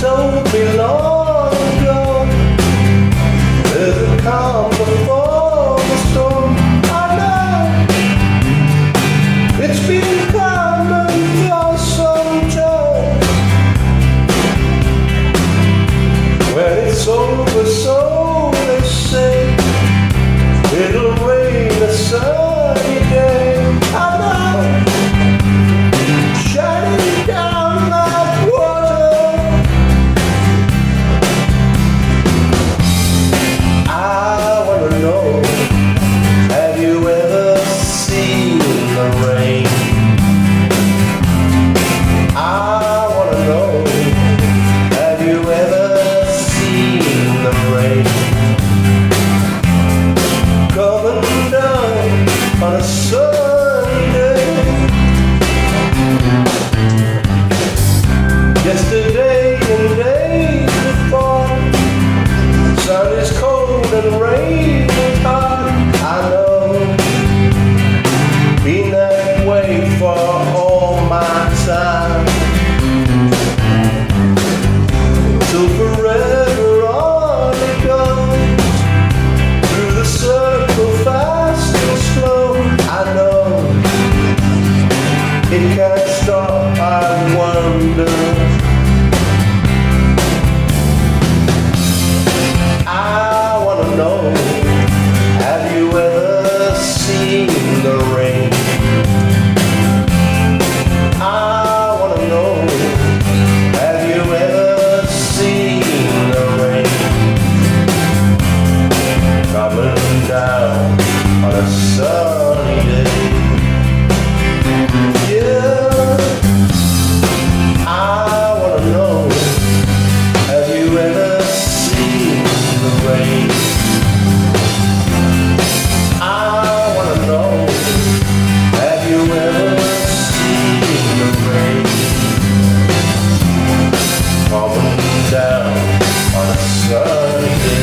told me long ago, there's a calm before the storm. I know it's been coming for some time. When it's over, so they say, it'll rain a sunny day. I know, shining down like water. I wanna know, have you ever seen the rain? I wanna know, have you ever seen the rain? Coming down on a sunny day. Yesterday and days before, sun is cold and rain is hard. I know, been that way for all my time. Till forever on it goes, through the circle fast and slow. I know, it can't stop, I wonder. I wanna know, have you ever seen the rain? I wanna know, have you ever seen the rain? Coming down on a sunny day. Yeah, I wanna know, have you ever seen the rain? I wanna know, have you ever seen the rain? Coming down on a sunny day.